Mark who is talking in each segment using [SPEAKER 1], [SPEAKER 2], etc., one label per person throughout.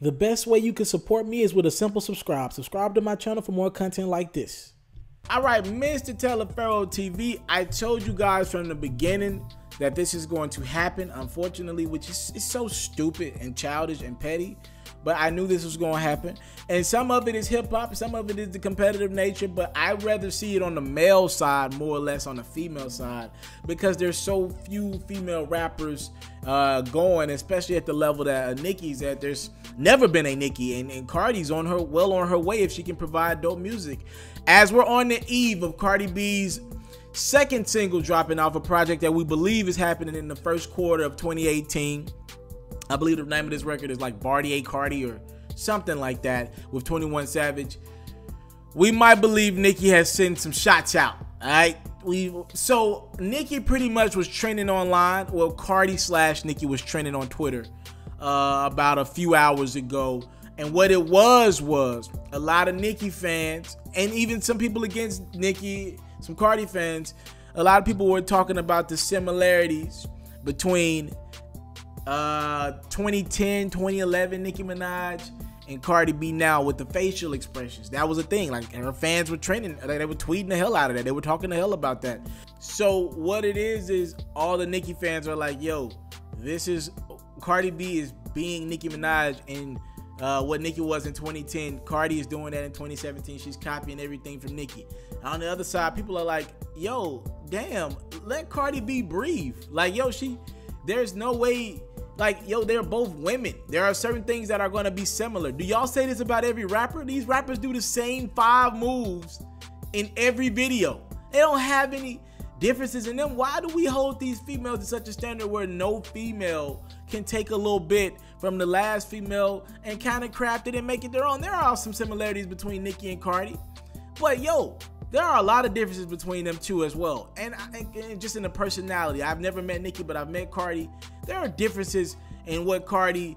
[SPEAKER 1] The best way you can support me is with a simple subscribe. Subscribe to my channel for more content like this. All right, Mr. TALIAFERRO TV, I told you guys from the beginning that this is going to happen, unfortunately, which is so stupid and childish and petty, but I knew this was going to happen. And some of it is hip-hop, some of it is the competitive nature, but I'd rather see it on the male side more or less on the female side, because there's so few female rappers going, especially at the level that Nicki's at. There's never been a Nicki, and Cardi's on her way if she can provide dope music. As we're on the eve of Cardi B's second single dropping off, a project that we believe is happening in the first quarter of 2018. I believe the name of this record is like Bartier Cardi or something like that, with 21 Savage. We might believe Nicki has sent some shots out. All right, so Nicki pretty much was trending online. Well, Cardi/Nicki was trending on Twitter about a few hours ago. And what it was a lot of Nicki fans, and even some people against Nicki, some Cardi fans, a lot of people were talking about the similarities between 2010, 2011 Nicki Minaj and Cardi B now with the facial expressions. That was a thing. Like, her fans were trending. They were tweeting the hell out of that. They were talking the hell about that. So what it is all the Nicki fans are like, yo, this is Cardi B is being Nicki Minaj, and what Nicki was in 2010, Cardi is doing that in 2017. She's copying everything from Nicki. On the other side, people are like, yo, damn, let Cardi B breathe. Like, yo, there's no way, like, yo, they're both women. There are certain things that are going to be similar. Do y'all say this about every rapper? These rappers do the same 5 moves in every video. They don't have any differences in them. Why do we hold these females to such a standard where no female can take a little bit from the last female and kind of craft it and make it their own? There are some similarities between Nicki and Cardi, but yo, there are a lot of differences between them two as well. And just in the personality. I've never met Nicki, but I've met Cardi. There are differences in what Cardi,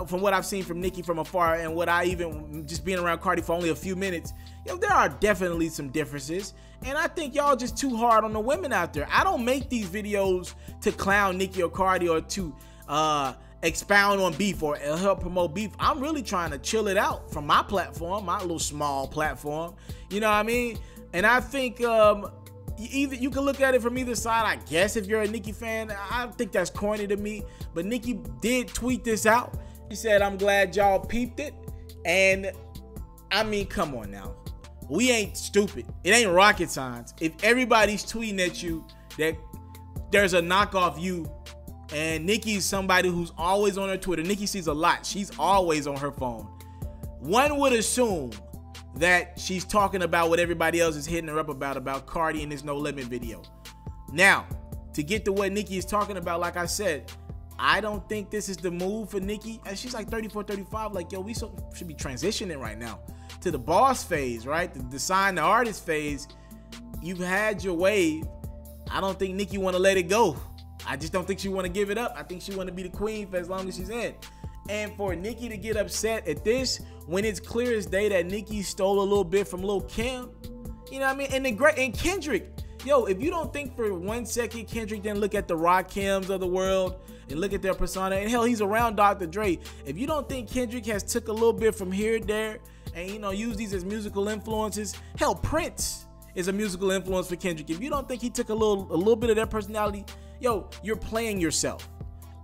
[SPEAKER 1] from what I've seen from Nicki from afar, and what I even just being around Cardi for only a few minutes, yo, there are definitely some differences. And I think y'all just too hard on the women out there. I don't make these videos to clown Nicki or Cardi or to expound on beef or help promote beef. I'm really trying to chill it out from my platform, my little small platform. You know what I mean? And I think either you can look at it from either side. I guess if you're a Nicki fan, I think that's corny to me. But Nicki did tweet this out. She said, "I'm glad y'all peeped it." And I mean, come on now. We ain't stupid. It ain't rocket science. If everybody's tweeting at you that there's a knockoff you, and Nicki's somebody who's always on her Twitter. Nicki sees a lot. She's always on her phone. One would assume that she's talking about what everybody else is hitting her up about Cardi in this No Limit video. Now, to get to what Nicki is talking about, like I said, I don't think this is the move for Nicki. And she's like 34, 35. Like, yo, we should be transitioning right now to the boss phase, right? The sign the artist phase. You've had your wave. I don't think Nicki want to let it go. I just don't think she want to give it up. I think she want to be the queen for as long as she's in. And for Nicki to get upset at this, when it's clear as day that Nicki stole a little bit from Lil Kim, you know what I mean? And Kendrick, yo, if you don't think for 1 second Kendrick didn't look at the Rakims of the world and look at their persona, and hell, he's around Dr. Dre. If you don't think Kendrick has took a little bit from here, there, and, you know, use these as musical influences, hell, Prince is a musical influence for Kendrick. If you don't think he took a little bit of their personality, yo, you're playing yourself.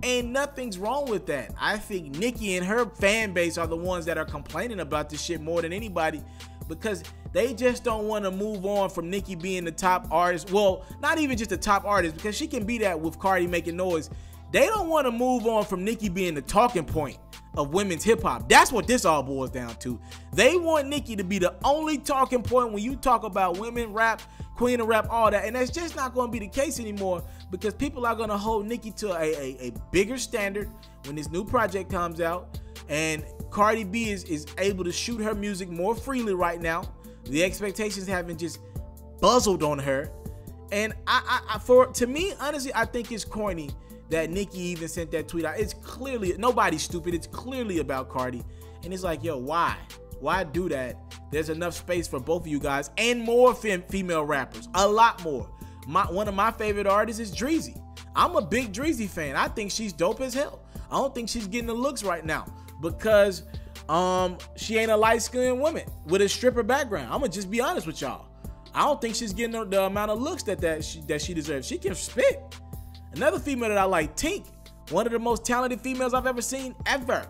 [SPEAKER 1] And nothing's wrong with that. I think Nicki and her fan base are the ones that are complaining about this shit more than anybody, because they just don't want to move on from Nicki being the top artist. Well, not even just the top artist, because she can be that with Cardi making noise. They don't want to move on from Nicki being the talking point of women's hip hop. That's what this all boils down to. They want Nicki to be the only talking point when you talk about women rap, queen of rap, all that. And that's just not going to be the case anymore, because people are going to hold Nicki to a bigger standard when this new project comes out. And Cardi B is able to shoot her music more freely right now. The expectations haven't just buzzled on her. And to me, honestly, I think it's corny that Nicki even sent that tweet out. It's clearly, nobody's stupid. It's clearly about Cardi. And it's like, yo, why? Why do that? There's enough space for both of you guys and more female rappers. A lot more. One of my favorite artists is Dreezy. I'm a big Dreezy fan. I think she's dope as hell. I don't think she's getting the looks right now because She ain't a light-skinned woman with a stripper background. I'm gonna just be honest with y'all. I don't think she's getting the amount of looks that she deserves. She can spit. Another female that I like, Tink, one of the most talented females I've ever seen ever.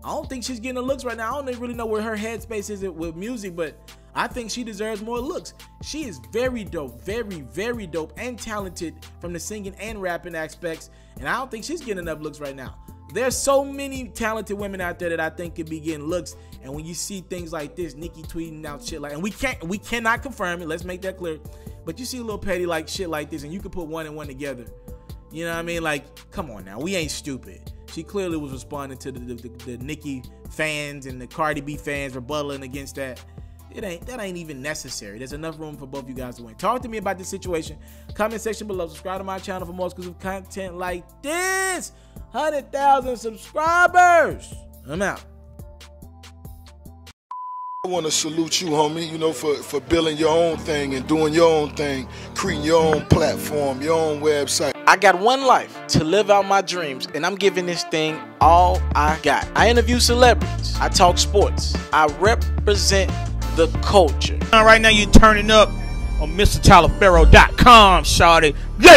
[SPEAKER 1] I don't think she's getting the looks right now. I don't really know where her headspace is with music, but I think she deserves more looks. She is very dope, very, very dope and talented from the singing and rapping aspects, and I don't think she's getting enough looks right now. There's so many talented women out there that I think could be getting looks, and when you see things like this, Nicki tweeting out shit like, and we cannot confirm it, let's make that clear, but you see a little petty like shit like this, and you can put one and one together. You know what I mean? Like, come on now, we ain't stupid. She clearly was responding to the Nicki fans and the Cardi B fans rebutting against that. That ain't even necessary. There's enough room for both you guys to win. Talk to me about this situation. Comment section below. Subscribe to my channel for more exclusive content like this. 100,000 subscribers. I'm out.
[SPEAKER 2] I want to salute you, homie, you know, for building your own thing and doing your own thing, creating your own platform, your own website.
[SPEAKER 1] I got one life to live out my dreams, and I'm giving this thing all I got. I interview celebrities. I talk sports. I represent the culture.
[SPEAKER 3] Right now you're turning up on itsmrtaliaferro.com, shawty. Yeah.